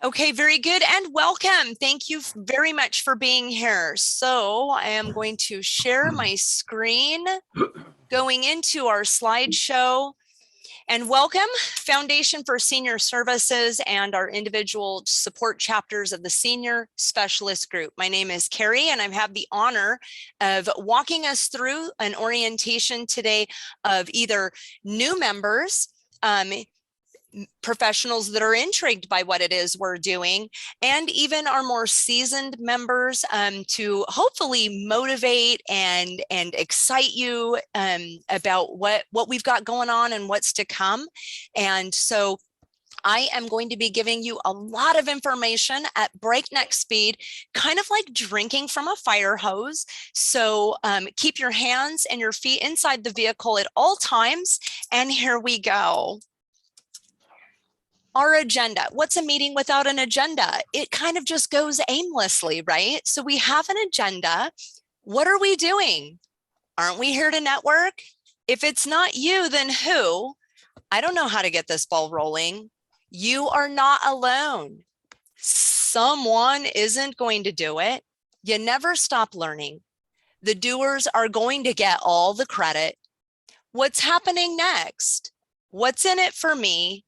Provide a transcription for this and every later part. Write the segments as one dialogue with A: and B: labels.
A: Okay, very good and welcome. Thank you very much for being here. So I am going to share my screen going into our slideshow and welcome Foundation for Senior Services and our individual support chapters of the Senior Specialist Group. My name is Carrie and I have the honor of walking us through an orientation today of either new members, professionals that are intrigued by what it is we're doing, and even our more seasoned members to hopefully motivate and excite you about what we've got going on and what's to come. And so I am going to be giving you a lot of information at breakneck speed, kind of like drinking from a fire hose. So keep your hands and your feet inside the vehicle at all times. And here we go. Our agenda. What's a meeting without an agenda? It kind of just goes aimlessly, right? So we have an agenda. What are we doing? Aren't we here to network? If it's not you, then who? I don't know how to get this ball rolling. You are not alone. Someone isn't going to do it. You never stop learning. The doers are going to get all the credit. What's happening next? What's in it for me?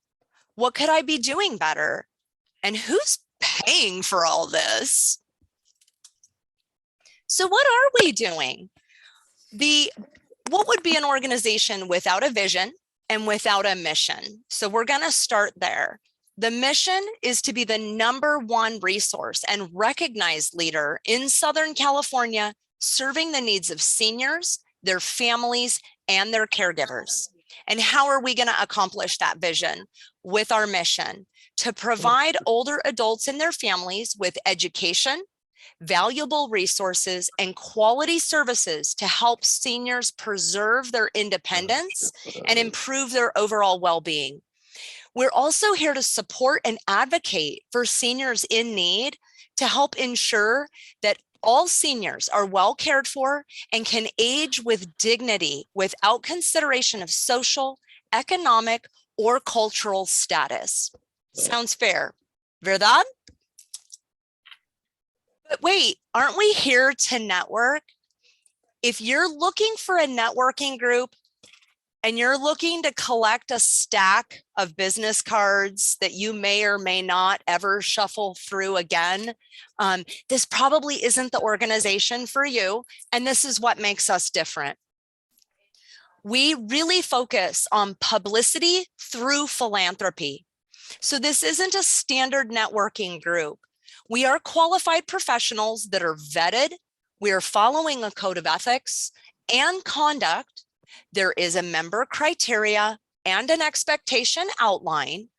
A: What could I be doing better? And who's paying for all this? So what are we doing? What would be an organization without a vision and without a mission? So we're going to start there. The mission is to be the #1 resource and recognized leader in Southern California, serving the needs of seniors, their families, and their caregivers. And how are we going to accomplish that vision? With our mission to provide older adults and their families with education, valuable resources, and quality services to help seniors preserve their independence and improve their overall well-being. We're also here to support and advocate for seniors in need to help ensure that all seniors are well cared for and can age with dignity without consideration of social, economic, or cultural status. Sounds fair. ¿Verdad? But wait, aren't we here to network? If you're looking for a networking group and you're looking to collect a stack of business cards that you may or may not ever shuffle through again, this probably isn't the organization for you. And this is what makes us different. We really focus on publicity through philanthropy. So this isn't a standard networking group. We are qualified professionals that are vetted. We are following a code of ethics and conduct. There is a member criteria and an expectation outline,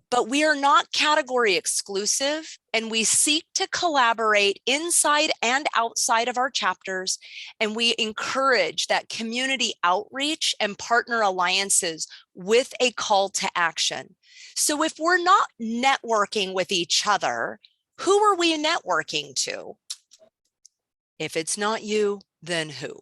A: but we are not category exclusive, and we seek to collaborate inside and outside of our chapters, and we encourage that community outreach and partner alliances with a call to action. So if we're not networking with each other, who are we networking to? If it's not you, then who?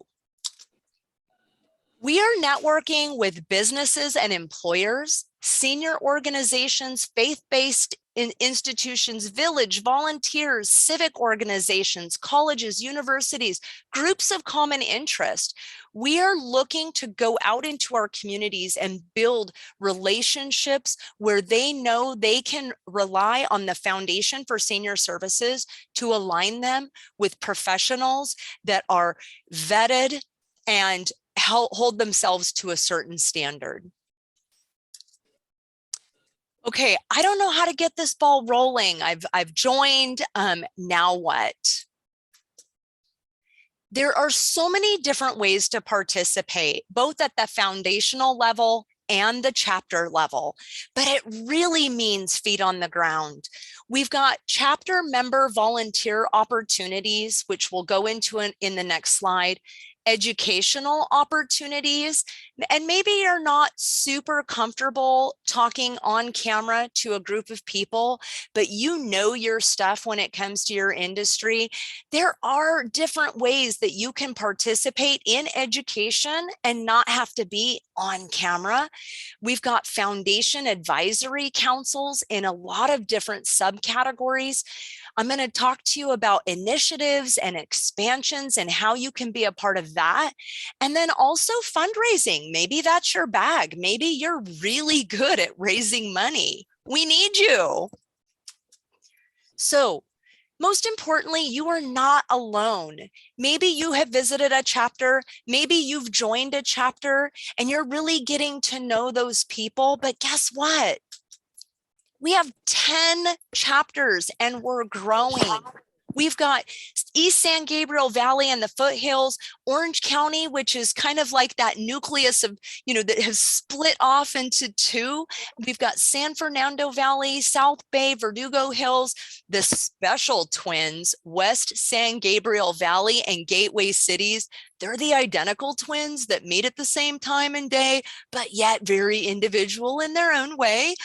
A: We are networking with businesses and employers, senior organizations, faith-based institutions, village volunteers, civic organizations, colleges, universities, groups of common interest. We are looking to go out into our communities and build relationships where they know they can rely on the Foundation for Senior Services to align them with professionals that are vetted and hold themselves to a certain standard. Okay, I don't know how to get this ball rolling. I've joined, now what? There are so many different ways to participate, both at the foundational level and the chapter level, but it really means feet on the ground. We've got chapter member volunteer opportunities, which we'll go into in the next slide. educational opportunities, and maybe you're not super comfortable talking on camera to a group of people, but you know your stuff when it comes to your industry, there are different ways that you can participate in education and not have to be on camera. We've got foundation advisory councils in a lot of different subcategories. I'm going to talk to you about initiatives and expansions and how you can be a part of that. And then also fundraising. Maybe that's your bag. Maybe you're really good at raising money. We need you. So, most importantly, you are not alone. Maybe you have visited a chapter, maybe you've joined a chapter, and you're really getting to know those people. But guess what? We have 10 chapters and we're growing. We've got East San Gabriel Valley and the foothills, Orange County, which is kind of like that nucleus of, that has split off into two. We've got San Fernando Valley, South Bay, Verdugo Hills, the special twins, West San Gabriel Valley and Gateway Cities. They're the identical twins that meet at the same time and day, but yet very individual in their own way.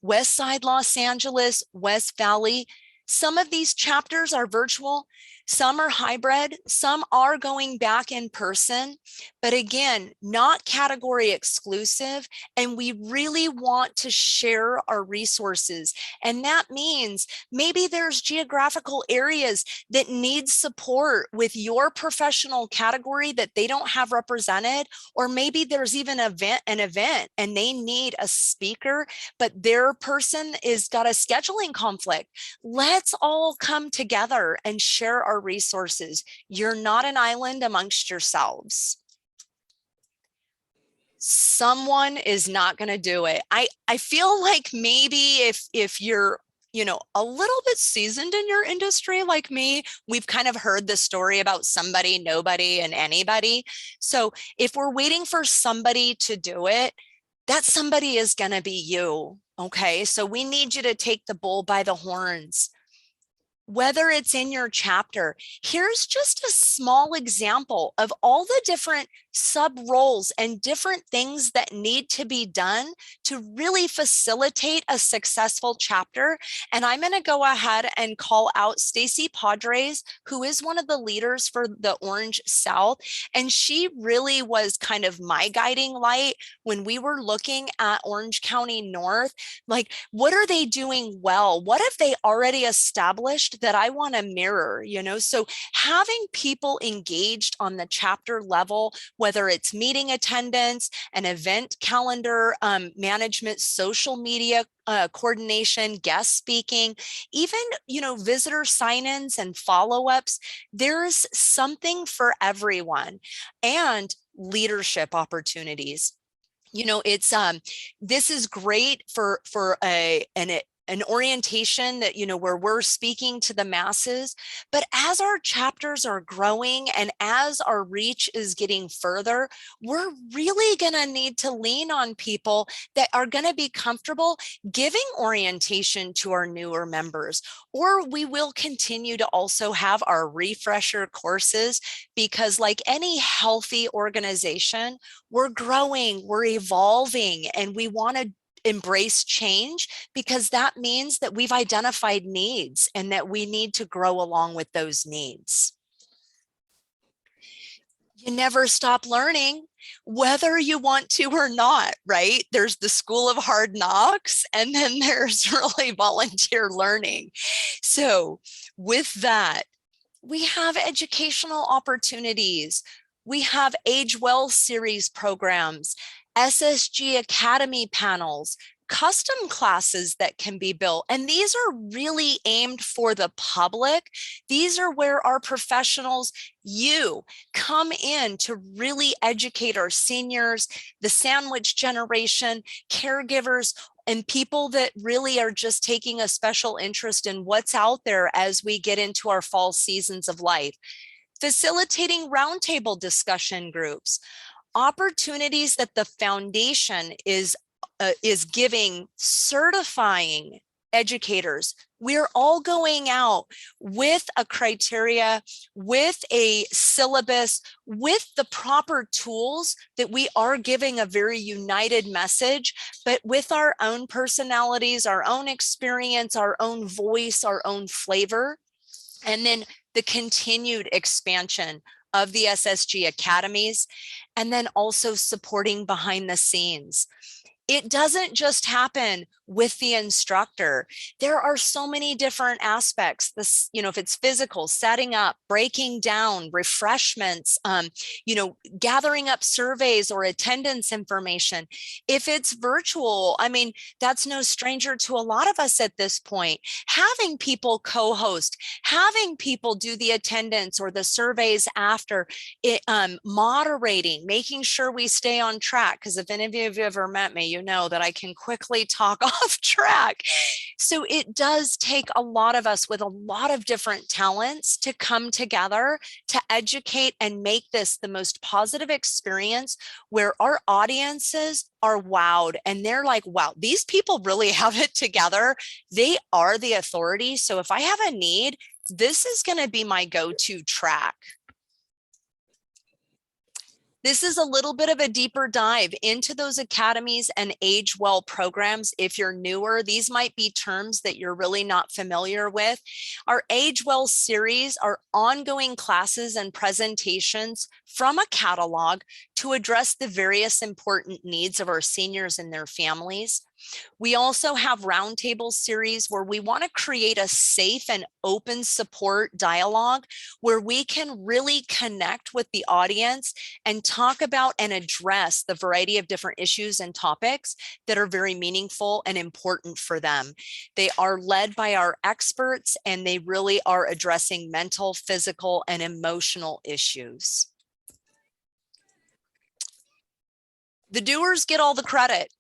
A: West Side Los Angeles, West Valley. Some of these chapters are virtual, some are hybrid, some are going back in person, but again, not category exclusive. And we really want to share our resources. And that means maybe there's geographical areas that need support with your professional category that they don't have represented, or maybe there's even an event and they need a speaker, but their person is got a scheduling conflict. Let's all come together and share our resources. You're not an island amongst yourselves. Someone is not going to do it. I feel like maybe if you're a little bit seasoned in your industry like me, we've kind of heard the story about somebody, nobody, and anybody. So if we're waiting for somebody to do it, that somebody is going to be you. Okay, so we need you to take the bull by the horns. Whether it's in your chapter, here's just a small example of all the different sub roles and different things that need to be done to really facilitate a successful chapter. And I'm going to go ahead and call out Stacy Padres, who is one of the leaders for the Orange South. And she really was kind of my guiding light when we were looking at Orange County North. Like, what are they doing well? What have they already established that I want to mirror? So having people engaged on the chapter level, whether it's meeting attendance, an event calendar management, social media coordination, guest speaking, even, visitor sign-ins and follow-ups, there's something for everyone. And leadership opportunities. It's this is great for an orientation that, where we're speaking to the masses. But as our chapters are growing and as our reach is getting further, we're really going to need to lean on people that are going to be comfortable giving orientation to our newer members. Or we will continue to also have our refresher courses, because like any healthy organization, we're growing, we're evolving, and we want to embrace change, because that means that we've identified needs and that we need to grow along with those needs. You never stop learning, whether you want to or not, right? There's the school of hard knocks, and then there's really volunteer learning. So with that, we have educational opportunities. We have Age Well series programs, SSG Academy panels, custom classes that can be built. And these are really aimed for the public. These are where our professionals, you, come in to really educate our seniors, the sandwich generation, caregivers, and people that really are just taking a special interest in what's out there as we get into our fall seasons of life. Facilitating roundtable discussion groups, opportunities that the foundation is giving, certifying educators, we're all going out with a criteria, with a syllabus, with the proper tools that we are giving a very united message, but with our own personalities, our own experience, our own voice, our own flavor. And then the continued expansion of the SSG academies, and then also supporting behind the scenes. It doesn't just happen with the instructor. There are so many different aspects. This, if it's physical, setting up, breaking down, refreshments, gathering up surveys or attendance information. If it's virtual, I mean, that's no stranger to a lot of us at this point. Having people co-host, having people do the attendance or the surveys after it, moderating, making sure we stay on track. Because if any of you have ever met me, you know that I can quickly talk off track. So it does take a lot of us with a lot of different talents to come together to educate and make this the most positive experience where our audiences are wowed and they're like, wow, these people really have it together. They are the authority. So if I have a need, this is going to be my go-to track. This is a little bit of a deeper dive into those academies and Age Well programs. If you're newer, these might be terms that you're really not familiar with. Our Age Well series are ongoing classes and presentations from a catalog to address the various important needs of our seniors and their families. We also have roundtable series where we want to create a safe and open support dialogue where we can really connect with the audience and talk about and address the variety of different issues and topics that are very meaningful and important for them. They are led by our experts and they really are addressing mental, physical, and emotional issues. The doers get all the credit.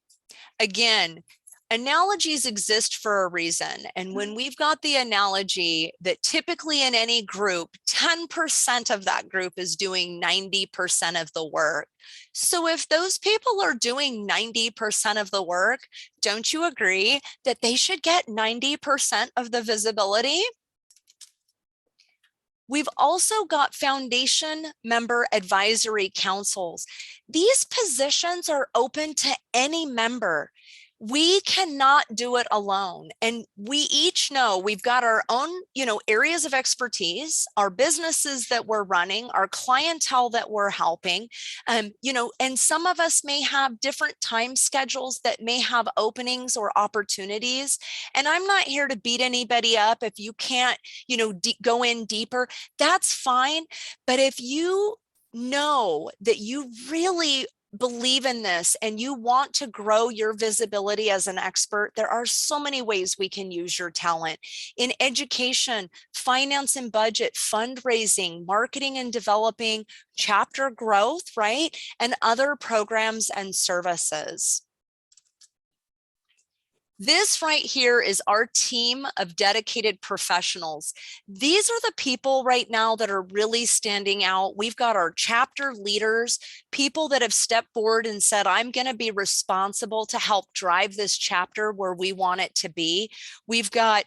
A: Again, analogies exist for a reason. And when we've got the analogy that typically in any group, 10% of that group is doing 90% of the work. So if those people are doing 90% of the work, don't you agree that they should get 90% of the visibility? We've also got foundation member advisory councils. These positions are open to any member. We cannot do it alone. And we each know we've got our own, areas of expertise, our businesses that we're running, our clientele that we're helping, and some of us may have different time schedules that may have openings or opportunities. And I'm not here to beat anybody up. If you can't, go in deeper, that's fine. But if you know that you really believe in this and you want to grow your visibility as an expert, there are so many ways we can use your talent in education, finance and budget, fundraising, marketing and developing, chapter growth, right? And other programs and services. This right here is our team of dedicated professionals. These are the people right now that are really standing out. We've got our chapter leaders, people that have stepped forward and said, I'm going to be responsible to help drive this chapter where we want it to be. We've got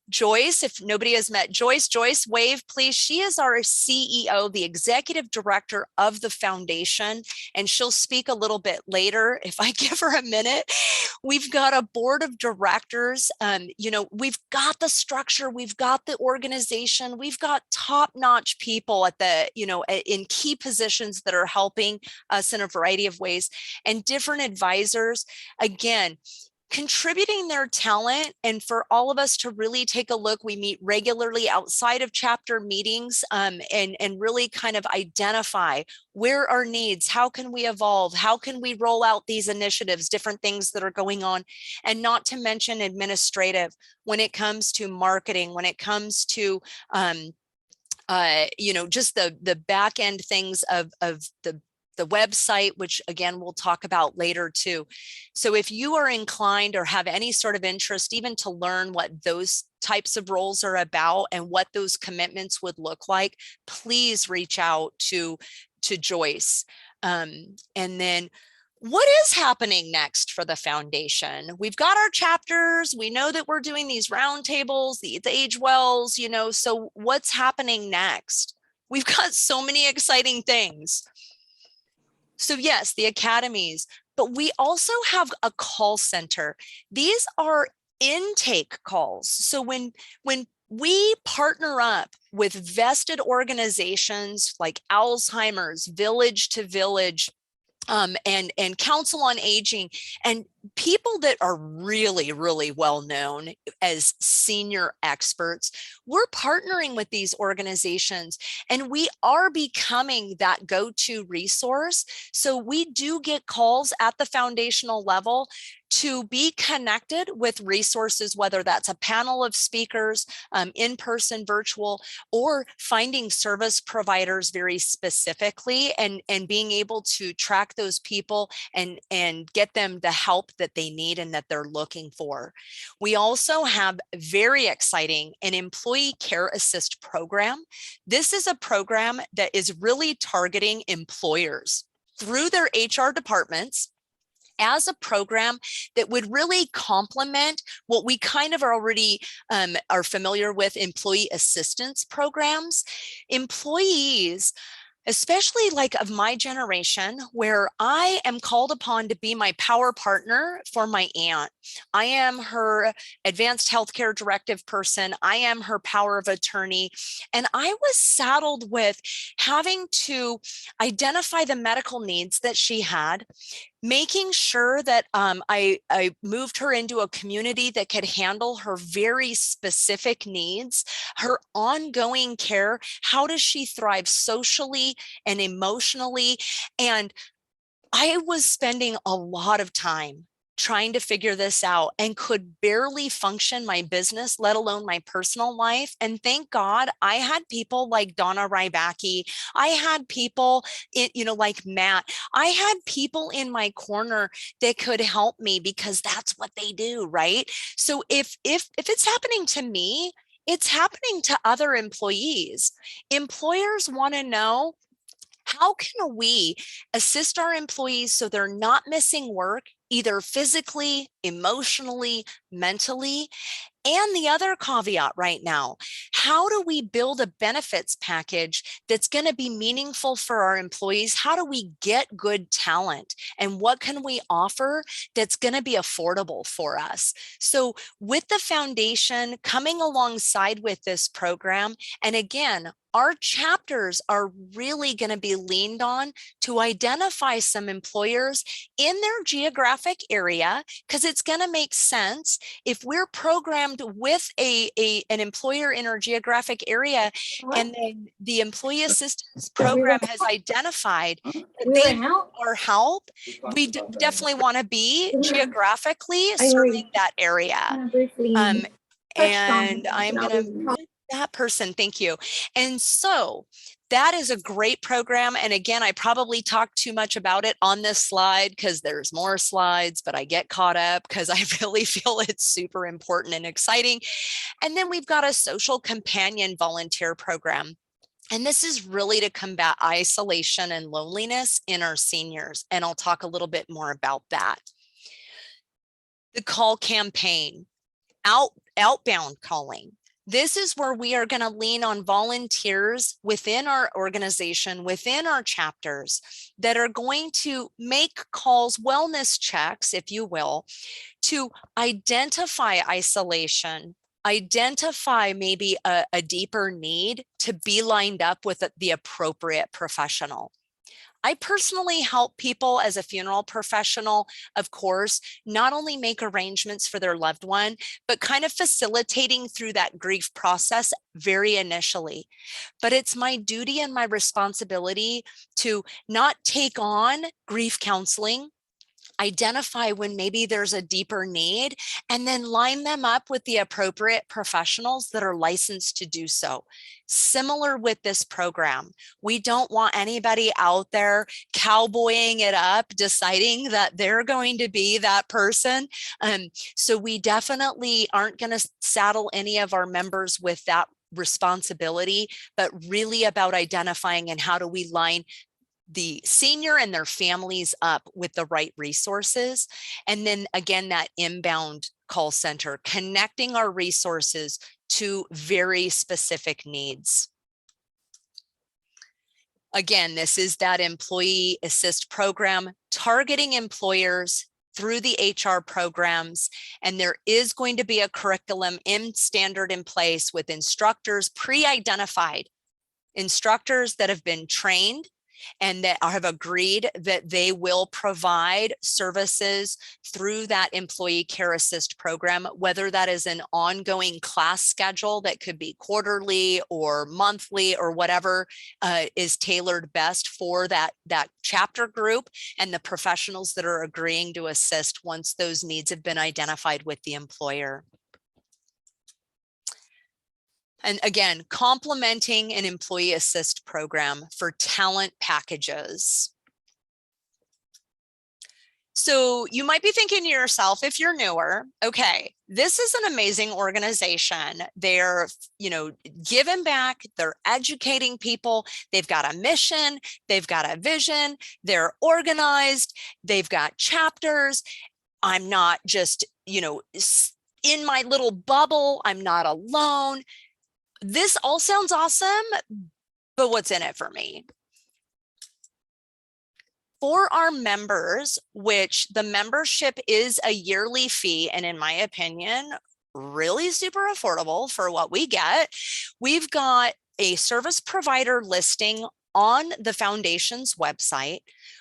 A: Joyce, if nobody has met Joyce, wave please. She is our CEO, the executive director of the foundation, and she'll speak a little bit later if I give her a minute. We've got a board of directors. We've got the structure, we've got the organization, we've got top-notch people at the, in key positions that are helping us in a variety of ways, and different advisors. Again, contributing their talent, and for all of us to really take a look. We meet regularly outside of chapter meetings and really kind of identify where are needs, how can we evolve, how can we roll out these initiatives, different things that are going on, and not to mention administrative when it comes to marketing, when it comes to just the back end things of the website, which again, we'll talk about later too. So if you are inclined or have any sort of interest, even to learn what those types of roles are about and what those commitments would look like, please reach out to Joyce. And then what is happening next for the foundation? We've got our chapters. We know that we're doing these roundtables, these age wells, so what's happening next? We've got so many exciting things. So yes, the academies, but we also have a call center. These are intake calls. So when we partner up with vested organizations like Alzheimer's, Village to Village, and Council on Aging, and people that are really, really well known as senior experts, we're partnering with these organizations and we are becoming that go-to resource. So we do get calls at the foundational level to be connected with resources, whether that's a panel of speakers, in-person, virtual, or finding service providers very specifically and being able to track those people and get them the help that they need and that they're looking for. We also have very exciting an employee care assist program. This is a program that is really targeting employers through their HR departments as a program that would really complement what we kind of already are familiar with, employee assistance programs. Employees, especially like of my generation, where I am called upon to be my power partner for my aunt. I am her advanced healthcare directive person. I am her power of attorney. And I was saddled with having to identify the medical needs that she had, making sure that I moved her into a community that could handle her very specific needs, her ongoing care. How does she thrive socially and emotionally? And I was spending a lot of time trying to figure this out and could barely function my business, let alone my personal life. And thank God I had people like Donna Rybacki. I had people, like Matt. I had people in my corner that could help me because that's what they do, right? So if it's happening to me, it's happening to other employees. Employers want to know, how can we assist our employees so they're not missing work, either physically, emotionally, mentally? And the other caveat right now, how do we build a benefits package that's going to be meaningful for our employees? How do we get good talent? And what can we offer that's going to be affordable for us? So with the foundation coming alongside with this program, and again, our chapters are really going to be leaned on to identify some employers in their geographic area, because it's going to make sense if we're programmed with an employer in our geographic area, and then the employee assistance program has identified that they need our help, we definitely want to be geographically serving that area. And I'm going to that person. Thank you. And so that is a great program. And again, I probably talked too much about it on this slide because there's more slides, but I get caught up because I really feel it's super important and exciting. And then we've got a social companion volunteer program. And this is really to combat isolation and loneliness in our seniors. And I'll talk a little bit more about that. The call campaign, outbound calling. This is where we are going to lean on volunteers within our organization, within our chapters, that are going to make calls, wellness checks, if you will, to identify isolation, identify maybe a deeper need to be lined up with the appropriate professional. I personally help people as a funeral professional, of course, not only make arrangements for their loved one, but kind of facilitating through that grief process very initially. But it's my duty and my responsibility to not take on grief counseling, identify when maybe there's a deeper need, and then line them up with the appropriate professionals that are licensed to do so. Similar with this program, we don't want anybody out there cowboying it up, deciding that they're going to be that person. So we definitely aren't going to saddle any of our members with that responsibility, but really about identifying and how do we line the senior and their families up with the right resources. And then again, that inbound call center, connecting our resources to very specific needs. Again, this is that employee assist program targeting employers through the HR programs. And there is going to be a curriculum in standard in place with instructors, pre-identified instructors that have been trained and that have agreed that they will provide services through that employee care assist program, whether that is an ongoing class schedule that could be quarterly or monthly or whatever is tailored best for that chapter group and the professionals that are agreeing to assist once those needs have been identified with the employer. And again, complementing an employee assist program for talent packages. So you might be thinking to yourself, if you're newer, okay, this is an amazing organization. They're, giving back, they're educating people, they've got a mission, they've got a vision, they're organized, they've got chapters. I'm not just, in my little bubble, I'm not alone. This all sounds awesome, but what's in it for me? For our members, which the membership is a yearly fee, and in my opinion, really super affordable for what we get, we've got a service provider listing on the foundation's website.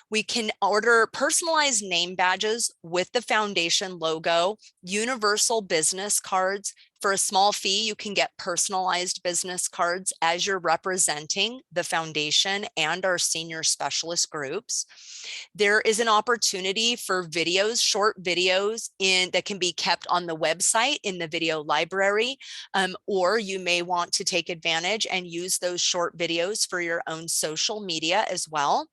A: We can order personalized name badges with the foundation logo, universal business cards. For a small fee, you can get personalized business cards as you're representing the foundation and our senior specialist groups. There is an opportunity for videos, short videos that can be kept on the website in the video library, or you may want to take advantage and use those short videos for your own social media as well.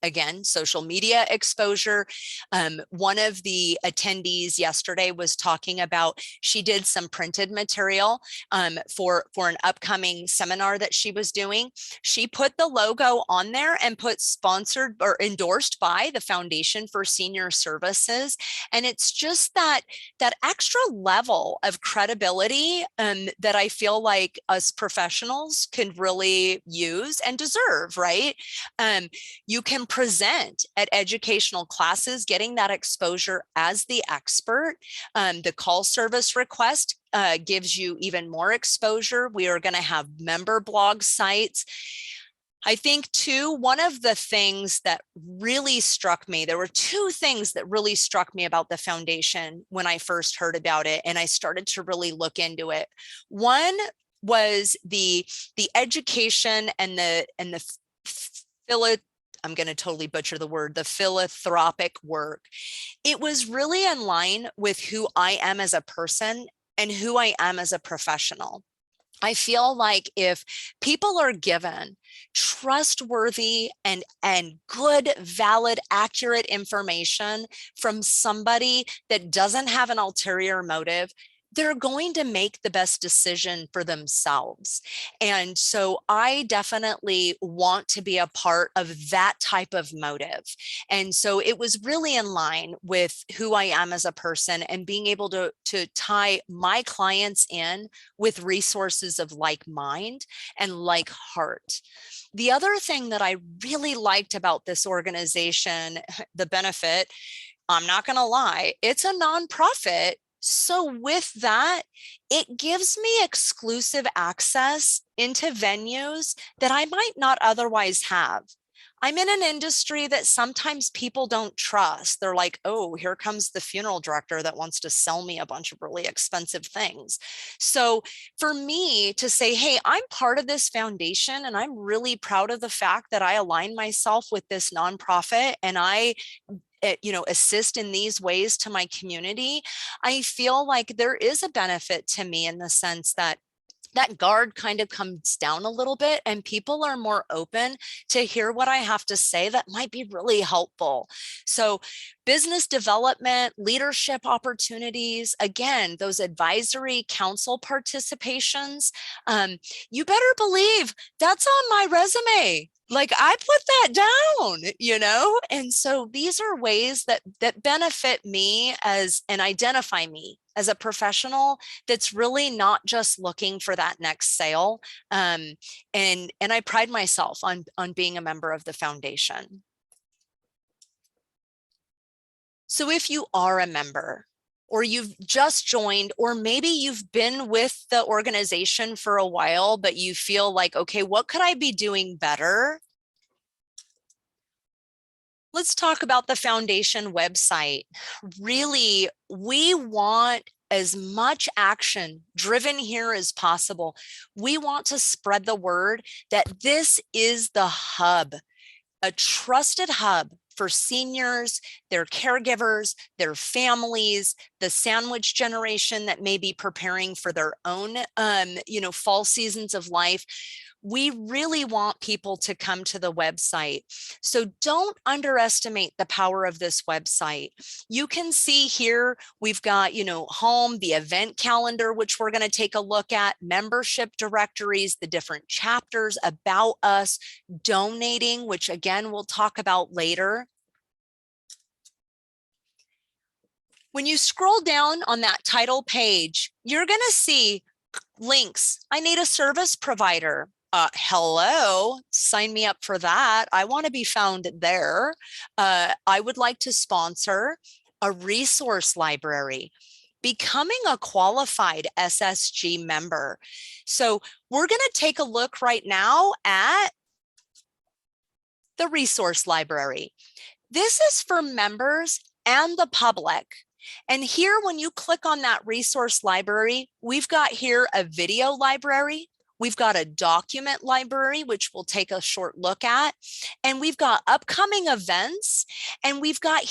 A: Again, social media exposure. One of the attendees yesterday was talking about she did some printed material for an upcoming seminar that she was doing. She put the logo on there and put sponsored or endorsed by the Foundation for Senior Services. And it's just that extra level of credibility that I feel like us professionals can really use and deserve, right? You can present at educational classes, getting that exposure as the expert. The call service request gives you even more exposure. We are going to have member blog sites. I think too, one of the things that really struck me, there were two things that really struck me about the foundation when I first heard about it, and I started to really look into it. One was the education and the I'm going to totally butcher the word, the philanthropic work. It was really in line with who I am as a person and who I am as a professional. I feel like if people are given trustworthy and good, valid, accurate information from somebody that doesn't have an ulterior motive, they're going to make the best decision for themselves. And so I definitely want to be a part of that type of motive. And so it was really in line with who I am as a person and being able to tie my clients in with resources of like mind and like heart. The other thing that I really liked about this organization, the benefit, I'm not going to lie, it's a nonprofit. So with that, it gives me exclusive access into venues that I might not otherwise have. I'm in an industry that sometimes people don't trust. They're like, oh, here comes the funeral director that wants to sell me a bunch of really expensive things. So for me to say, hey, I'm part of this foundation and I'm really proud of the fact that I align myself with this nonprofit and I assist in these ways to my community, I feel like there is a benefit to me in the sense that that guard kind of comes down a little bit and people are more open to hear what I have to say that might be really helpful. So business development, leadership opportunities, again, those advisory council participations, you better believe that's on my resume. like I put that down, and so these are ways that benefit me as and identify me as a professional that's really not just looking for that next sale. And I pride myself on being a member of the foundation. So if you are a member, or you've just joined, or maybe you've been with the organization for a while, but you feel like, okay, what could I be doing better? Let's talk about the foundation website. Really, we want as much action driven here as possible. We want to spread the word that this is the hub, a trusted hub for seniors, their caregivers, their families, the sandwich generation that may be preparing for their own, fall seasons of life. We really want people to come to the website. So don't underestimate the power of this website. You can see here, we've got, home, the event calendar, which we're going to take a look at, membership directories, the different chapters about us, donating, which again, we'll talk about later. When you scroll down on that title page, you're going to see links. I need a service provider. Hello, sign me up for that. I want to be found there. I would like to sponsor a resource library, becoming a qualified SSG member. So we're going to take a look right now at the resource library. This is for members and the public. And here, when you click on that resource library, we've got here a video library. We've got a document library, which we'll take a short look at. And we've got upcoming events. And we've got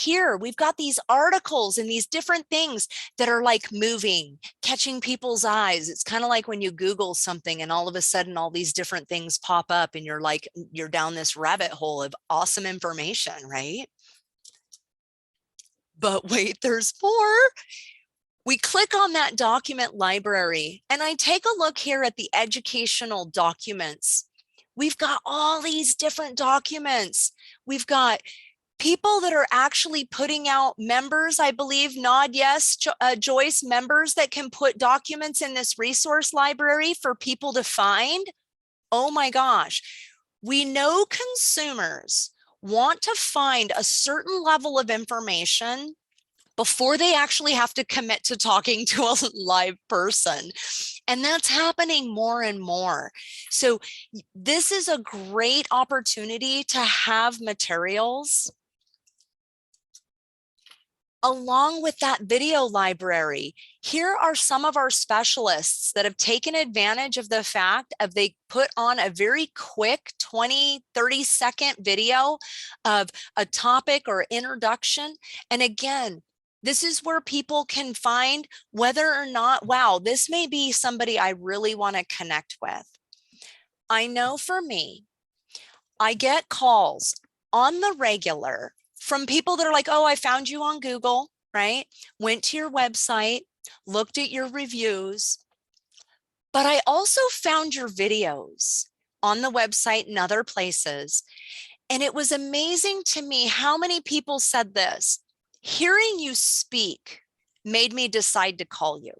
A: these articles and these different things that are like moving, catching people's eyes. It's kind of like when you Google something and all of a sudden all these different things pop up and you're down this rabbit hole of awesome information, right? But wait, there's more. We click on that document library and I take a look here at the educational documents. We've got all these different documents. We've got people that are actually putting out members, I believe, nod yes, Joyce, members that can put documents in this resource library for people to find. Oh my gosh, we know consumers want to find a certain level of information before they actually have to commit to talking to a live person. And that's happening more and more. So this is a great opportunity to have materials along with that video library. Here are some of our specialists that have taken advantage of the fact of they put on a very quick 20-30-second video of a topic or introduction. And again, this is where people can find whether or not, wow, this may be somebody I really want to connect with. I know for me, I get calls on the regular from people that are like, oh, I found you on Google, right? Went to your website, looked at your reviews, but I also found your videos on the website and other places. And it was amazing to me how many people said this: hearing you speak made me decide to call you.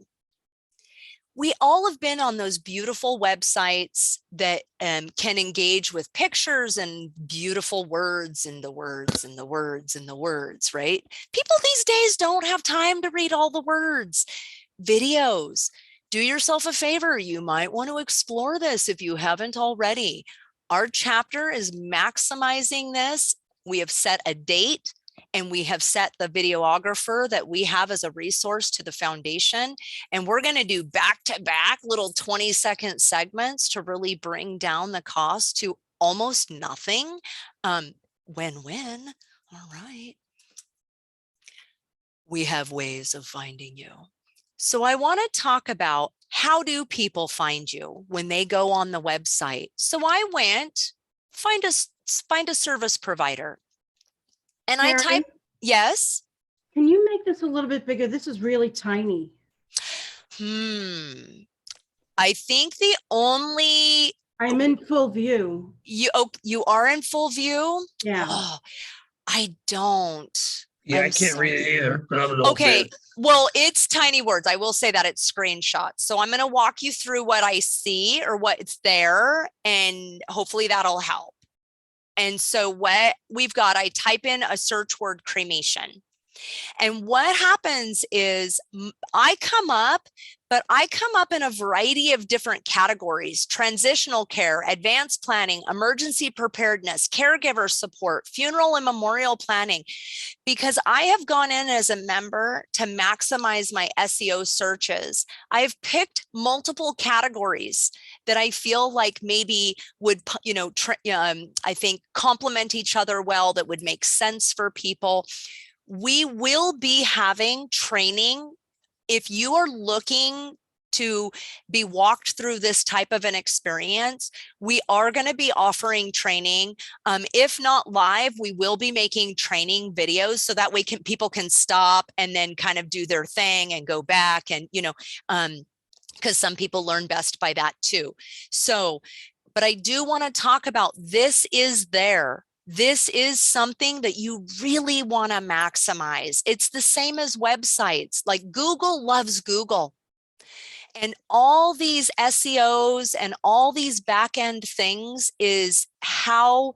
A: We all have been on those beautiful websites that can engage with pictures and beautiful words and the words and the words and the words, right? People these days don't have time to read all the words. Videos. Do yourself a favor. You might want to explore this if you haven't already. Our chapter is maximizing this. We have set a date and we have set the videographer that we have as a resource to the foundation. And we're going to do back-to-back little 20-second segments to really bring down the cost to almost nothing. Win-win. All right. We have ways of finding you. So I want to talk about how do people find you when they go on the website. So I went, find a service provider. And
B: Mary,
A: I type, yes.
B: Can you make this a little bit bigger? This is really tiny.
A: I think the only
B: I'm in full view.
A: You are in full view?
B: Yeah.
A: Oh, I don't.
C: Yeah, I
A: I'm
C: can't read it either. But I'm an old
A: Okay,
C: man.
A: well, it's tiny words. I will say that it's screenshots. So I'm going to walk you through what I see or what's there, and hopefully that'll help. And so what we've got, I type in a search word, cremation. And what happens is I come up, but I come up in a variety of different categories: transitional care, advanced planning, emergency preparedness, caregiver support, funeral and memorial planning, because I have gone in as a member to maximize my SEO searches. I've picked multiple categories that I feel like maybe would, I think complement each other well, that would make sense for people. We will be having training. If you are looking to be walked through this type of an experience, we are going to be offering training. If not live, we will be making training videos so that way people can stop and then kind of do their thing and go back, and because some people learn best by that too. So, but I do want to talk about, this is there. This is something that you really want to maximize. It's the same as websites. Like Google loves Google. And all these SEOs and all these back end things is how,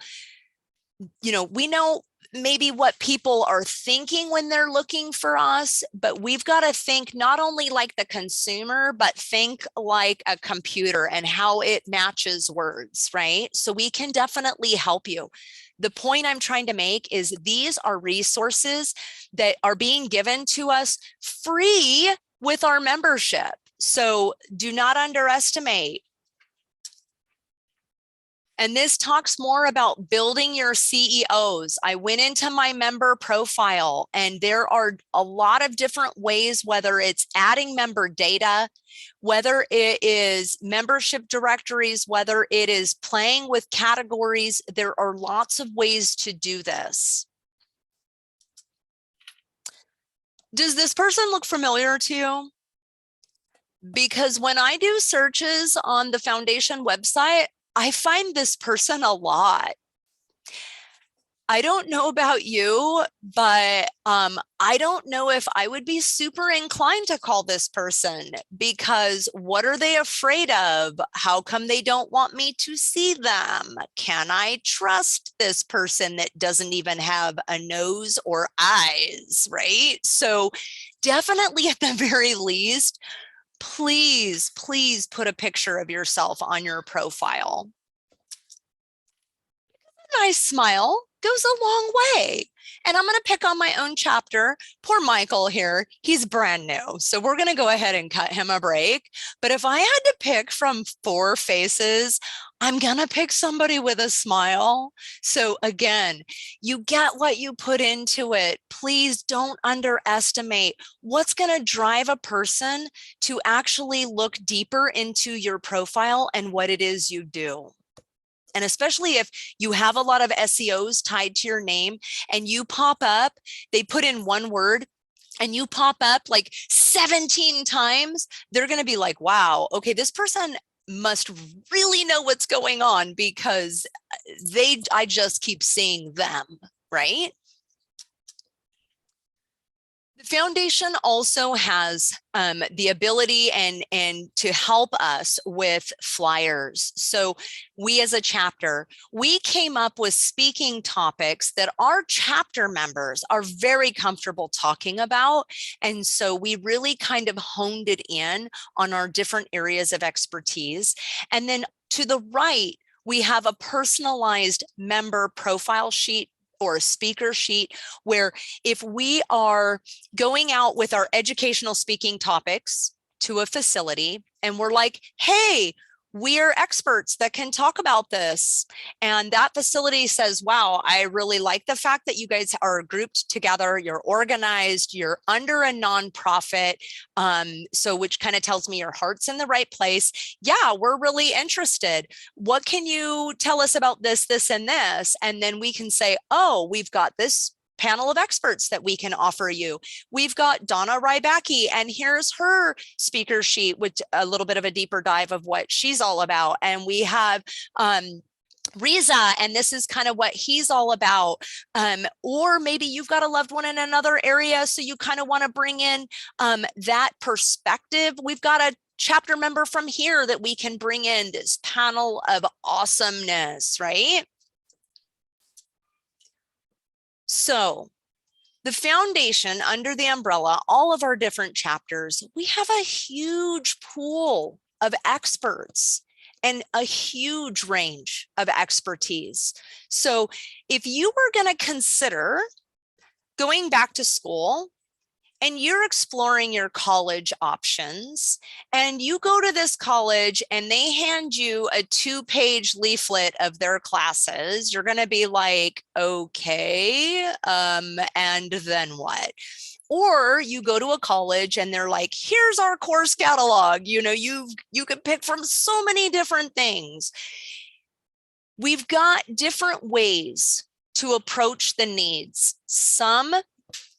A: we know maybe what people are thinking when they're looking for us, but we've got to think not only like the consumer, but think like a computer and how it matches words, right? So we can definitely help you. The point I'm trying to make is these are resources that are being given to us free with our membership. So do not underestimate. And this talks more about building your CEOs. I went into my member profile, and there are a lot of different ways, whether it's adding member data, whether it is membership directories, whether it is playing with categories. There are lots of ways to do this. Does this person look familiar to you? Because when I do searches on the foundation website, I find this person a lot. I don't know about you, but I don't know if I would be super inclined to call this person, because what are they afraid of? How come they don't want me to see them? Can I trust this person that doesn't even have a nose or eyes, right? So definitely at the very least, please, please put a picture of yourself on your profile. A nice smile goes a long way. And I'm going to pick on my own chapter. Poor Michael here, he's brand new. So we're going to go ahead and cut him a break. But if I had to pick from 4 faces, I'm going to pick somebody with a smile. So again, you get what you put into it. Please don't underestimate what's going to drive a person to actually look deeper into your profile and what it is you do. And especially if you have a lot of SEOs tied to your name and you pop up, they put in one word and you pop up like 17 times, they're going to be like, wow, okay, this person must really know what's going on, because I just keep seeing them, right? The foundation also has the ability and to help us with flyers. So we as a chapter, we came up with speaking topics that our chapter members are very comfortable talking about. And so we really kind of honed it in on our different areas of expertise. And then to the right, we have a personalized member profile sheet or a speaker sheet, where if we are going out with our educational speaking topics to a facility and we're like, hey, we are experts that can talk about this. And that facility says, wow, I really like the fact that you guys are grouped together, you're organized, you're under a nonprofit. So which kind of tells me your heart's in the right place. Yeah, we're really interested. What can you tell us about this, this, and this? And then we can say, oh, we've got this panel of experts that we can offer you. We've got Donna Rybacki, and here's her speaker sheet with a little bit of a deeper dive of what she's all about. And we have Riza, and this is kind of what he's all about. Or maybe you've got a loved one in another area, so you kind of want to bring in that perspective. We've got a chapter member from here that we can bring in this panel of awesomeness, right? So the foundation, under the umbrella, all of our different chapters, we have a huge pool of experts and a huge range of expertise. So if you were going to consider going back to school and you're exploring your college options, and you go to this college and they hand you a 2-page leaflet of their classes, you're going to be like, okay, and then what? Or you go to a college and they're like, here's our course catalog. You know, you can pick from so many different things. We've got different ways to approach the needs. Some,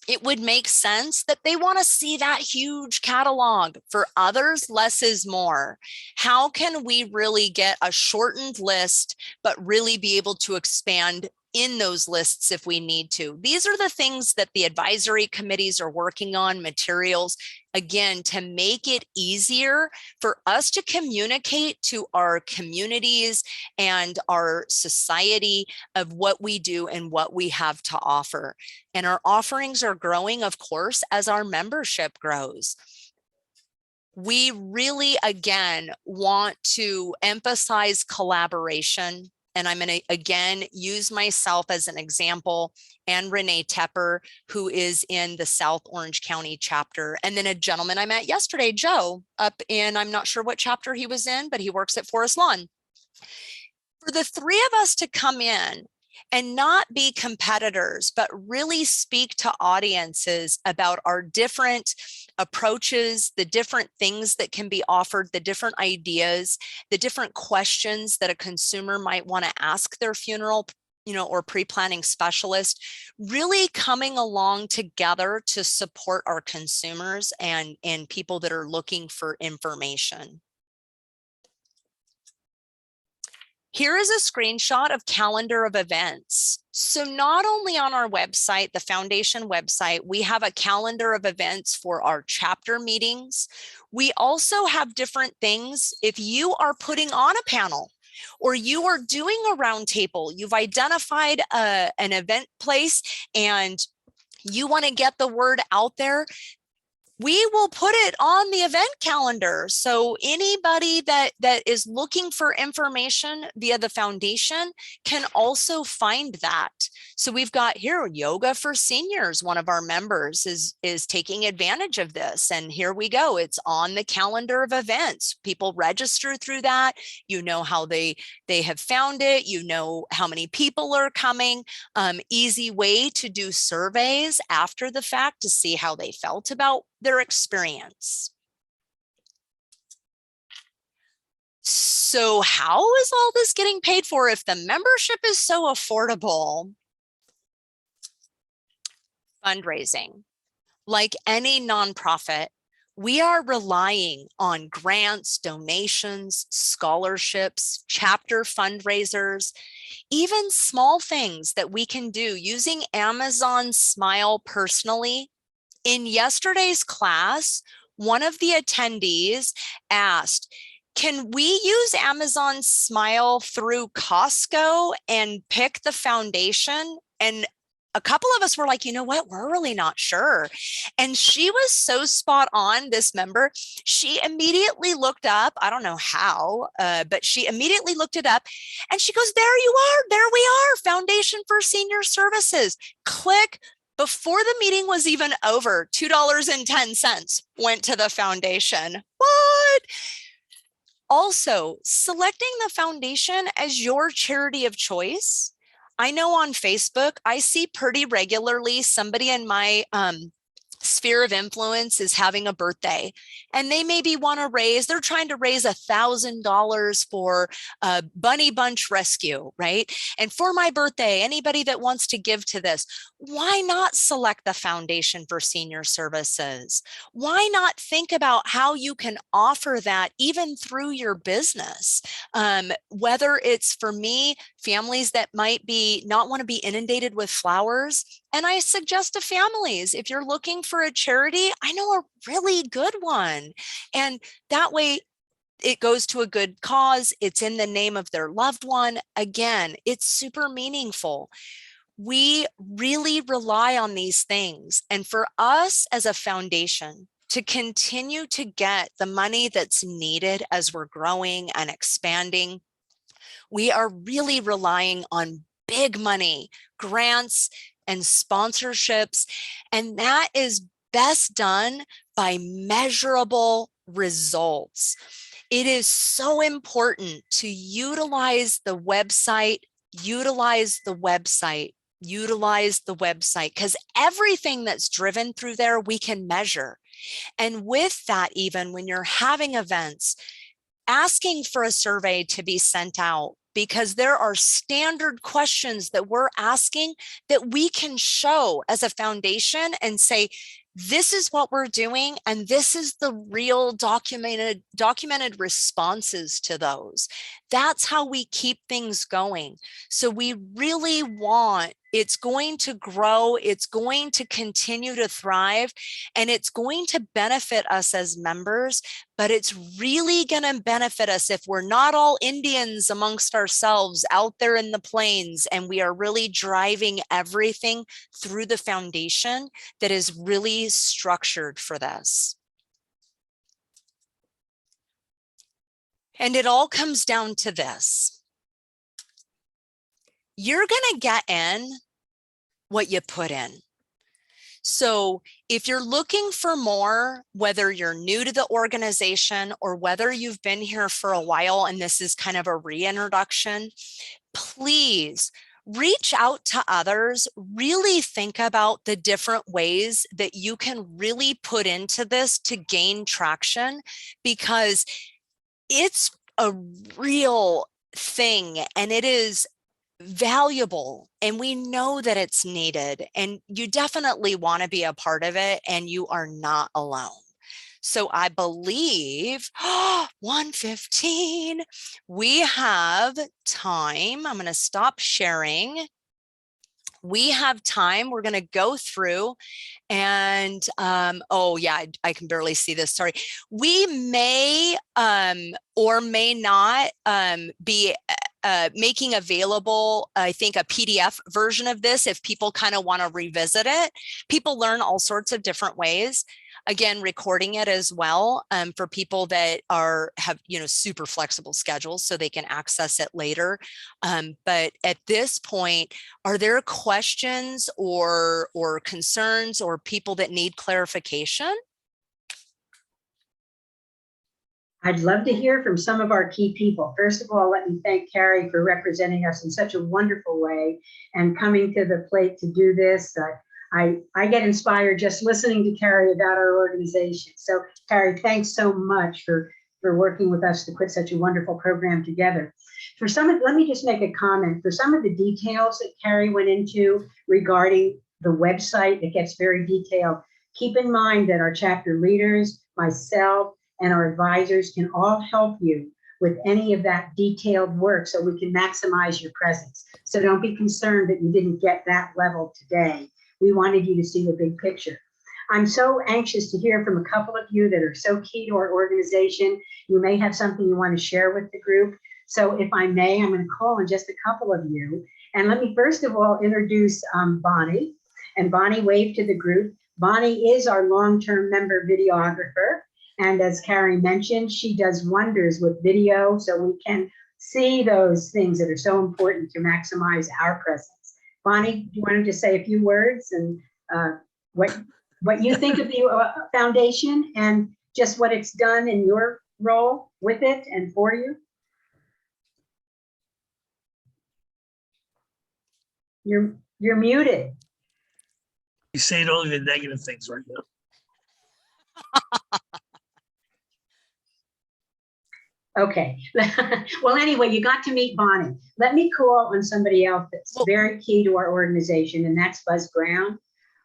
A: it would make sense that they want to see that huge catalog. For others, less is more. How can we really get a shortened list, but really be able to expand in those lists if we need to? These are the things that the advisory committees are working on, materials, again, to make it easier for us to communicate to our communities and our society of what we do and what we have to offer. And our offerings are growing, of course, as our membership grows. We really, again, want to emphasize collaboration. And I'm going to, again, use myself as an example, and Renee Tepper, who is in the South Orange County chapter. And then a gentleman I met yesterday, Joe, up in, I'm not sure what chapter he was in, but he works at Forest Lawn. For the three of us to come in and not be competitors, but really speak to audiences about our different approaches, the different things that can be offered, the different ideas, the different questions that a consumer might want to ask their funeral, or pre-planning specialist, really coming along together to support our consumers and people that are looking for information. Here is a screenshot of calendar of events. So not only on our website, the foundation website, we have a calendar of events for our chapter meetings. We also have different things. If you are putting on a panel or you are doing a roundtable, you've identified an event place and you want to get the word out there, we will put it on the event calendar. So anybody that is looking for information via the foundation can also find that. So we've got here yoga for seniors. One of our members is taking advantage of this. And here we go. It's on the calendar of events. People register through that. You know how they have found it. You know how many people are coming. Easy way to do surveys after the fact to see how they felt about their experience. So how is all this getting paid for if the membership is so affordable? Fundraising. Like any nonprofit, we are relying on grants, donations, scholarships, chapter fundraisers, even small things that we can do using Amazon Smile personally. In yesterday's class, one of the attendees asked, can we use Amazon Smile through Costco and pick the foundation? And a couple of us were like, you know what, we're really not sure. And she was so spot on, this member. She immediately looked up, I don't know how, but she immediately looked it up and she goes, there you are, there we are, Foundation for Senior Services. Click. Before the meeting was even over, $2.10 went to the foundation. What? Also, selecting the foundation as your charity of choice. I know on Facebook, I see pretty regularly somebody in my sphere of influence is having a birthday, and they maybe want to raise, they're trying to raise $1,000 for a bunny bunch rescue, right? And for my birthday, anybody that wants to give to this, why not select the Foundation for Senior Services? Why not think about how you can offer that even through your business? Whether it's, for me, families that might be not want to be inundated with flowers. And I suggest to families, if you're looking for a charity, I know a really good one. And that way it goes to a good cause. It's in the name of their loved one. Again, it's super meaningful. We really rely on these things. And for us as a foundation to continue to get the money that's needed as we're growing and expanding, we are really relying on big money, grants and sponsorships. And that is best done by measurable results. It is so important to utilize the website, because everything that's driven through there, we can measure. And with that, even when you're having events, asking for a survey to be sent out, because there are standard questions that we're asking that we can show as a foundation and say, this is what we're doing, and this is the real documented responses to those. That's how we keep things going. So we really want, it's going to grow, it's going to continue to thrive, and it's going to benefit us as members, but it's really going to benefit us if we're not all Indians amongst ourselves out there in the plains, and we are really driving everything through the foundation that is really structured for this. And it all comes down to this. You're going to get in what you put in. So if you're looking for more, whether you're new to the organization or whether you've been here for a while and this is kind of a reintroduction, please reach out to others. Really think about the different ways that you can really put into this to gain traction, because it's a real thing and it is valuable, and we know that it's needed, and you definitely want to be a part of it, and you are not alone. So I believe 1:15, we have time. I'm going to stop sharing. We have time. We're going to go through and oh yeah, I can barely see this. Sorry. We may or may not be making available, I think, a PDF version of this if people kind of want to revisit it. People learn all sorts of different ways. Again, recording it as well for people that have super flexible schedules so they can access it later. But at this point, are there questions or concerns or people that need clarification?
C: I'd love to hear from some of our key people. First of all, let me thank Carrie for representing us in such a wonderful way and coming to the plate to do this. I get inspired just listening to Carrie about our organization. So Carrie, thanks so much for working with us to put such a wonderful program together. For some of, let me just make a comment. For some of the details that Carrie went into regarding the website, it gets very detailed. Keep in mind that our chapter leaders, myself, and our advisors can all help you with any of that detailed work so we can maximize your presence. So don't be concerned that you didn't get that level today. We wanted you to see the big picture. I'm so anxious to hear from a couple of you that are so key to our organization. You may have something you want to share with the group. So if I may, I'm going to call on just a couple of you. And let me first of all introduce Bonnie. And Bonnie, wave to the group. Bonnie is our long-term member videographer. And as Carrie mentioned, she does wonders with video so we can see those things that are so important to maximize our presence. Bonnie, do you want to just say a few words and what you think of the foundation and just what it's done in your role with it and for you? You're muted.
D: He's saying only the negative things right now.
C: Okay. Well, anyway, you got to meet Bonnie. Let me call on somebody else that's
A: Well-
C: very key to our organization, and that's Buzz Brown.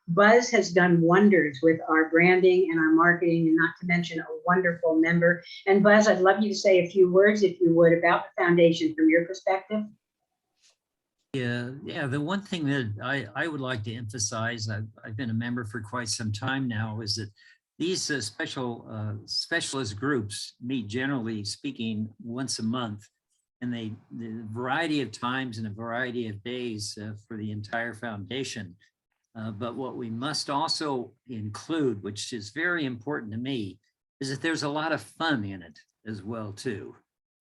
C: Buzz has done wonders with our branding and our marketing, and not to mention a wonderful member. And Buzz, I'd love you to say a few words, if you would, about the foundation from your perspective.
D: Yeah. The one thing that I would like to emphasize, I've been a member for quite some time now, is that these specialist groups meet, generally speaking, once a month, and the variety of times and a variety of days for the entire foundation. But what we must also include, which is very important to me, is that there's a lot of fun in it as well too.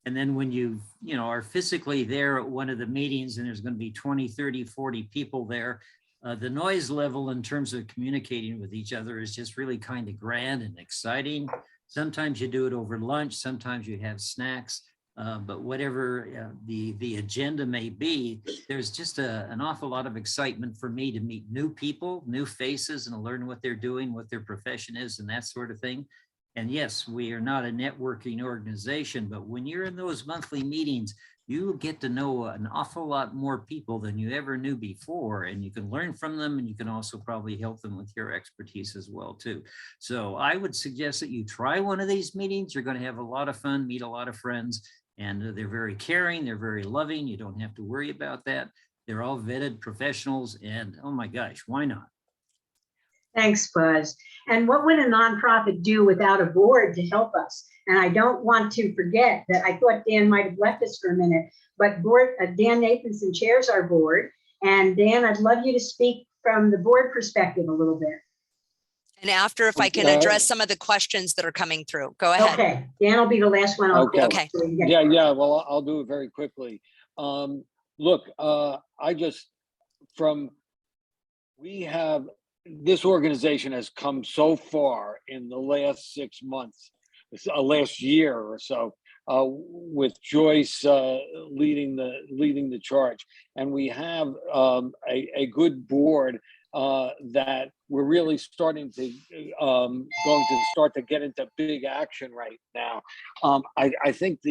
D: And then when you are physically there at one of the meetings and there's going to be 20, 30, 40 people there, the noise level in terms of communicating with each other is just really kind of grand and exciting. Sometimes you do it over lunch, sometimes you have snacks, but whatever the agenda may be, there's just an awful lot of excitement for me to meet new people, new faces, and learn what they're doing, what their profession is, and that sort of thing. And yes, we are not a networking organization, but when you're in those monthly meetings, you get to know an awful lot more people than you ever knew before, and you can learn from them, and you can also probably help them with your expertise as well too. So I would suggest that you try one of these meetings. You're going to have a lot of fun, meet a lot of friends, and they're very caring, they're very loving. You don't have to worry about that. They're all vetted professionals, and oh my gosh, why not?
C: Thanks, Buzz. And what would a nonprofit do without a board to help us? And I don't want to forget that I thought Dan might have left us for a minute, but Dan Nathanson chairs our board. And Dan, I'd love you to speak from the board perspective a little bit.
A: And after, if I can address some of the questions that are coming through, go ahead.
C: Okay, Dan will be the last one. I'll call.
A: Okay.
C: So we can get-
E: Yeah. Well, I'll do it very quickly. Look, this organization has come so far in the last 6 months, last year or so, with Joyce leading the charge, and we have a good board that we're really starting to going to start to get into big action right now. I think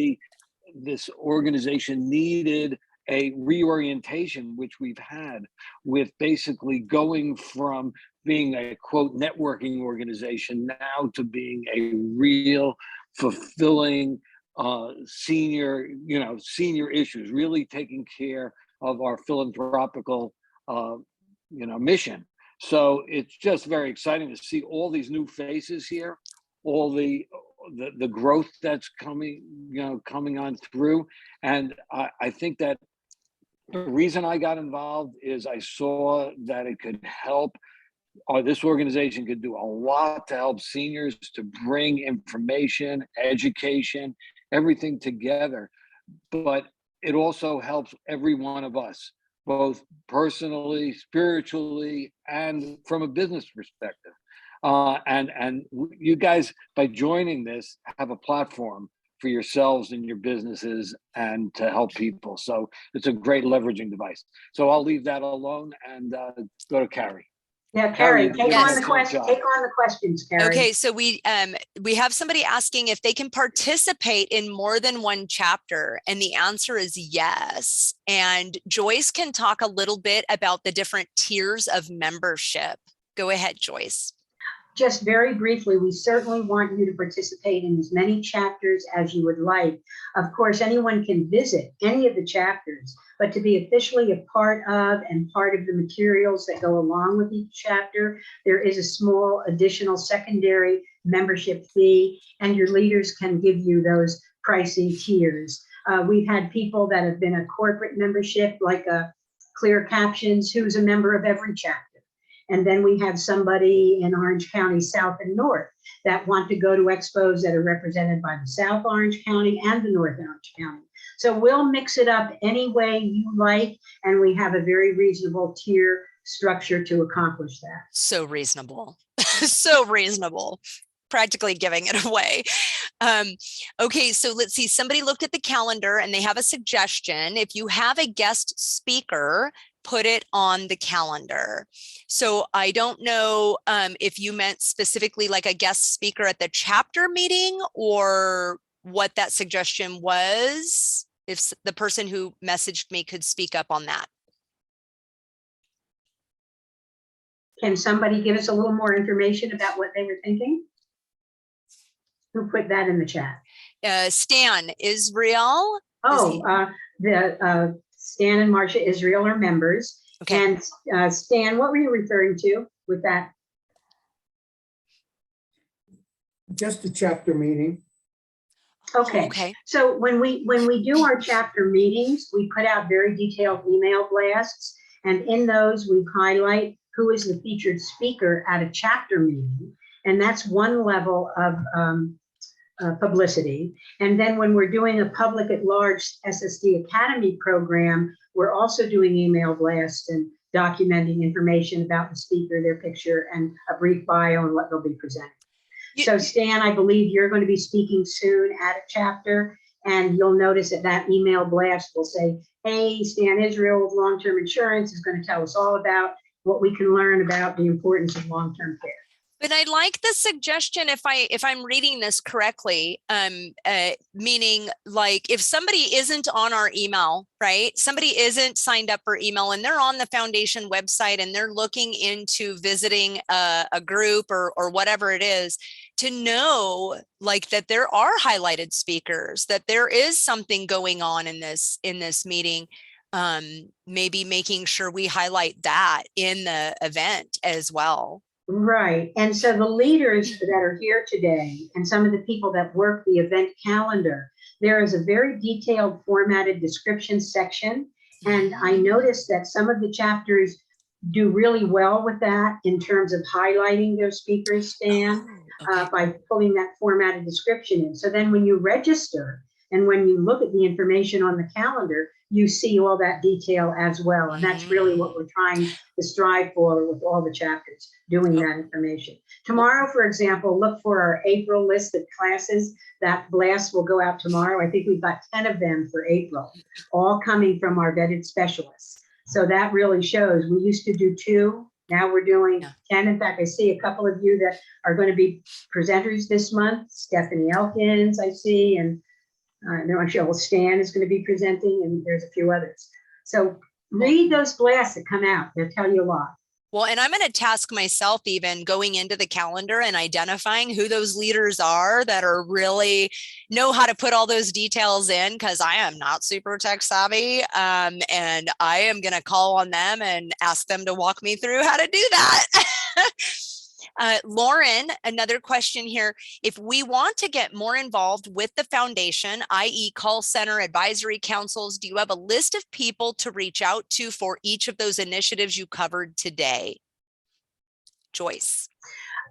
E: this organization needed a reorientation, which we've had, with basically going from being a quote networking organization now to being a real fulfilling senior issues, really taking care of our philanthropical mission. So it's just very exciting to see all these new faces here, all the growth that's coming on through. And I think that the reason I got involved is I saw that it could help, or this organization could do a lot to help seniors, to bring information, education, everything together. But it also helps every one of us, both personally, spiritually, and from a business perspective. And you guys, by joining this, have a platform for yourselves and your businesses and to help people. So it's a great leveraging device. So I'll leave that alone and go to Carrie.
C: Yeah, Carrie, take
A: Yes.
C: on the questions, Carrie.
A: Okay, so we have somebody asking if they can participate in more than one chapter, and the answer is yes. And Joyce can talk a little bit about the different tiers of membership. Go ahead, Joyce.
C: Just very briefly, we certainly want you to participate in as many chapters as you would like. Of course, anyone can visit any of the chapters, but to be officially a part of and part of the materials that go along with each chapter, there is a small additional secondary membership fee, and your leaders can give you those pricing tiers. We've had people that have been a corporate membership, like a Clear Captions, who's a member of every chapter. And then we have somebody in Orange County South and North that want to go to expos that are represented by the South Orange County and the North Orange County. So we'll mix it up any way you like, and we have a very reasonable tier structure to accomplish that.
A: So reasonable. So reasonable. Practically giving it away. Okay, so let's see. Somebody looked at the calendar and they have a suggestion. If you have a guest speaker, put it on the calendar. So I don't know if you meant specifically like a guest speaker at the chapter meeting or what that suggestion was. If the person who messaged me could speak up on that.
C: Can somebody give us a little more information about what they were thinking? Who put that in the chat?
A: Stan Israel.
C: Oh, Stan and Marcia Israel are members.
A: Okay.
C: And Stan, what were you referring to with that?
F: Just a chapter meeting.
C: Okay.
A: Okay.
C: So when we do our chapter meetings, we put out very detailed email blasts, and in those we highlight who is the featured speaker at a chapter meeting, and that's one level of publicity. And then when we're doing a public at large SSD Academy program, we're also doing email blasts and documenting information about the speaker, their picture, and a brief bio and what they'll be presenting. So Stan, I believe you're going to be speaking soon at a chapter, and you'll notice that email blast will say, hey, Stan Israel of Long-Term Insurance is going to tell us all about what we can learn about the importance of long-term care.
A: But I like the suggestion, if I'm reading this correctly, meaning like if somebody isn't on our email, right? Somebody isn't signed up for email and they're on the foundation website and they're looking into visiting a group or whatever it is, to know like that there are highlighted speakers, that there is something going on in this meeting. Maybe making sure we highlight that in the event as well.
C: Right. And so the leaders that are here today and some of the people that work the event calendar, there is a very detailed formatted description section. And I noticed that some of the chapters do really well with that in terms of highlighting their speakers, Stan, by pulling that formatted description in. So then when you register and when you look at the information on the calendar, you see all that detail as well. And that's really what we're trying to strive for with all the chapters, doing that information. Tomorrow, for example, look for our April list of classes. That blast will go out tomorrow. I think we've got 10 of them for April, all coming from our vetted specialists. So that really shows. We used to do 2. Now we're doing 10. In fact, I see a couple of you that are going to be presenters this month. Stephanie Elkins, I see, and Cheryl Stan is going to be presenting, and there's a few others. So read those blasts that come out. They'll tell you a lot.
A: Well, and I'm going to task myself even going into the calendar and identifying who those leaders are that are really know how to put all those details in, because I am not super tech savvy. And I am going to call on them and ask them to walk me through how to do that. Lauren, another question here. If we want to get more involved with the foundation, i.e. call center, advisory councils, do you have a list of people to reach out to for each of those initiatives you covered today? Joyce.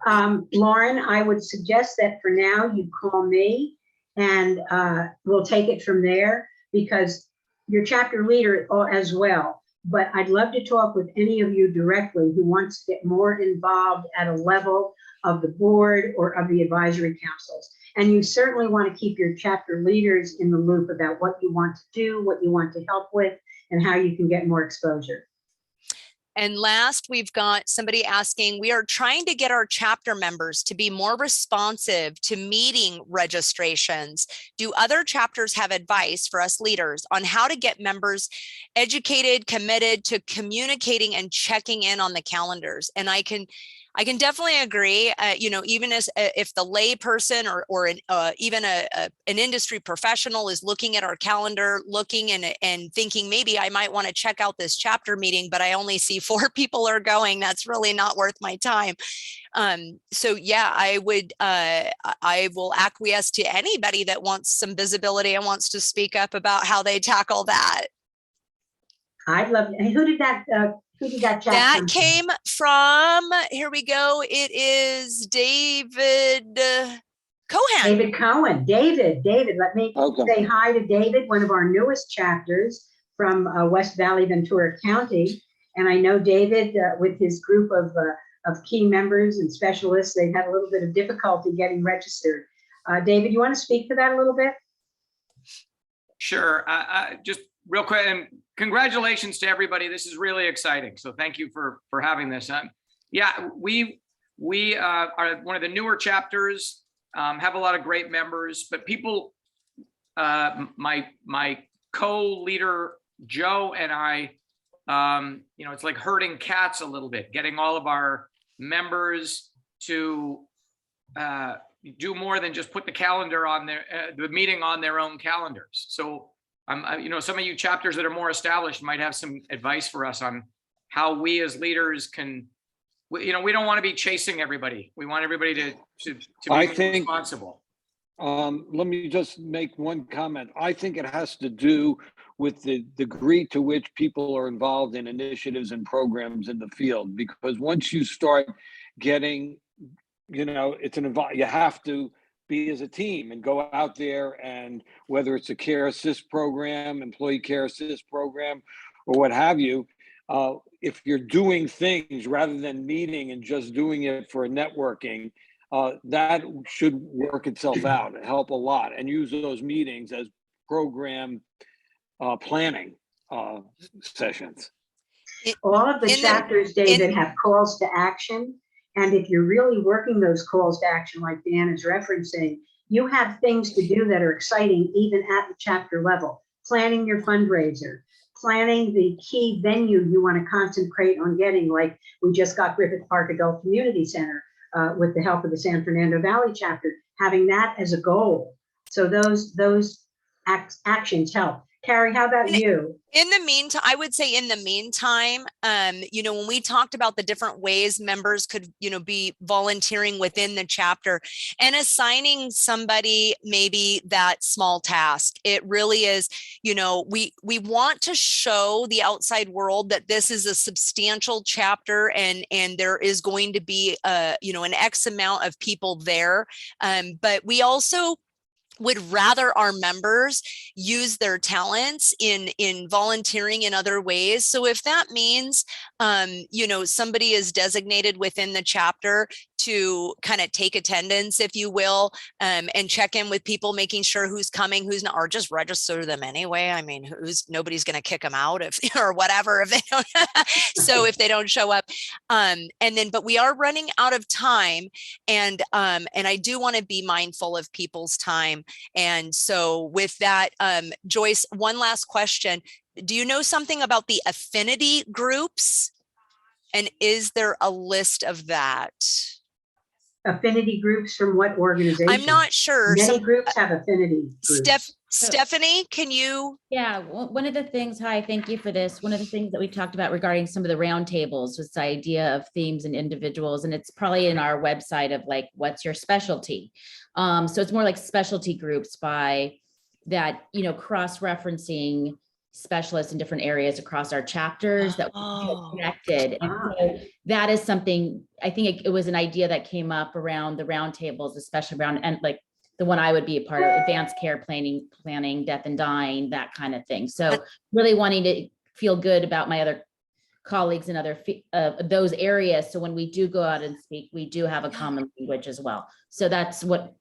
C: Lauren, I would suggest that for now you call me and we'll take it from there, because you're chapter leader as well. But I'd love to talk with any of you directly who wants to get more involved at a level of the board or of the advisory councils. And you certainly want to keep your chapter leaders in the loop about what you want to do, what you want to help with, and how you can get more exposure.
A: And last, we've got somebody asking, we are trying to get our chapter members to be more responsive to meeting registrations. Do other chapters have advice for us leaders on how to get members educated, committed to communicating and checking in on the calendars? And I can definitely agree, even as if the lay person or even an industry professional is looking at our calendar, looking and thinking, maybe I might want to check out this chapter meeting, but I only see 4 people are going. That's really not worth my time. So yeah, I will acquiesce to anybody that wants some visibility and wants to speak up about how they tackle that.
C: I'd love, and who did that chat
A: That
C: come
A: came from, here we go. It is David Cohen.
C: David Cohen. David, let me say hi to David, one of our newest chapters from West Valley, Ventura County. And I know David, with his group of key members and specialists, they've had a little bit of difficulty getting registered. David, you want to speak to that a little bit?
G: Sure. I just real quick, and congratulations to everybody. This is really exciting. So thank you for having this. Yeah, we are one of the newer chapters, have a lot of great members, but people, my co-leader, Joe, and I, it's like herding cats a little bit, getting all of our members to do more than just put the calendar on the meeting on their own calendars. So some of you chapters that are more established might have some advice for us on how we as leaders can, we don't want to be chasing everybody. We want everybody to be
E: I
G: more
E: think-
G: responsible.
E: Let me just make one comment. I think it has to do with the degree to which people are involved in initiatives and programs in the field. Because once you start getting, you have to be as a team and go out there, and whether it's a care assist program, employee care assist program, or what have you, if you're doing things rather than meeting and just doing it for networking, that should work itself out and help a lot, and use those meetings as program planning sessions.
C: All of the
A: In the-
C: chapters, David, have calls to action. And if you're really working those calls to action, like Dan is referencing, you have things to do that are exciting, even at the chapter level. Planning your fundraiser, planning the key venue you want to concentrate on getting, like we just got Griffith Park Adult Community Center with the help of the San Fernando Valley chapter, having that as a goal. So those actions help. Carrie, how about you?
A: In the meantime, I would say in the meantime, when we talked about the different ways members could, be volunteering within the chapter and assigning somebody maybe that small task, it really is, we want to show the outside world that this is a substantial chapter and there is going to be an X amount of people there. But we also would rather our members use their talents in volunteering in other ways. So if that means, somebody is designated within the chapter to kind of take attendance, if you will, and check in with people, making sure who's coming, who's not, or just register them anyway. I mean, nobody's going to kick them out or whatever if they don't. So if they don't show up, but we are running out of time, and I do want to be mindful of people's time. And so with that, Joyce, one last question. Do you know something about the affinity groups? And is there a list of that?
C: Affinity groups from what organization?
A: I'm not sure.
C: Many groups have affinity groups.
A: Stephanie, can you?
H: Yeah, one of the things, hi, thank you for this. One of the things that we talked about regarding some of the roundtables was the idea of themes and individuals, and it's probably in our website of like, what's your specialty? So it's more like specialty groups by that, cross-referencing specialists in different areas across our chapters that we get connected. And so that is something, I think it was an idea that came up around the roundtables, especially around, and like the one I would be a part of, advanced care planning, death and dying, that kind of thing. So really wanting to feel good about my other colleagues in other those areas. So when we do go out and speak, we do have a common language as well. So that's what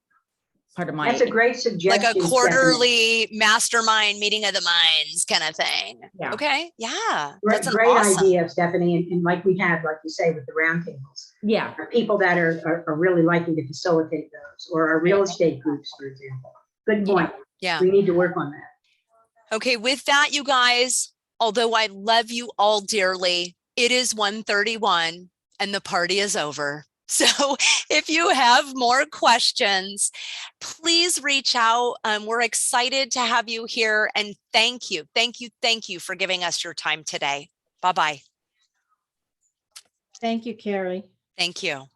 H: part of my.
C: That's a great suggestion.
A: Like a quarterly mastermind meeting of the minds kind of thing.
H: Yeah.
A: Okay. Yeah.
C: Great,
A: That's an
C: great
A: awesome
C: idea, Stephanie. And like we had, like you say, with the roundtables,
H: Yeah.
C: people that are really likely to facilitate those, or our real estate groups, for example. Good point.
A: Yeah.
C: We need to work on that.
A: Okay. With that, you guys, although I love you all dearly, it is 1:31 and the party is over. So if you have more questions, please reach out. We're excited to have you here, and thank you for giving us your time today. Bye-bye.
B: Thank you, Carrie.
A: Thank you.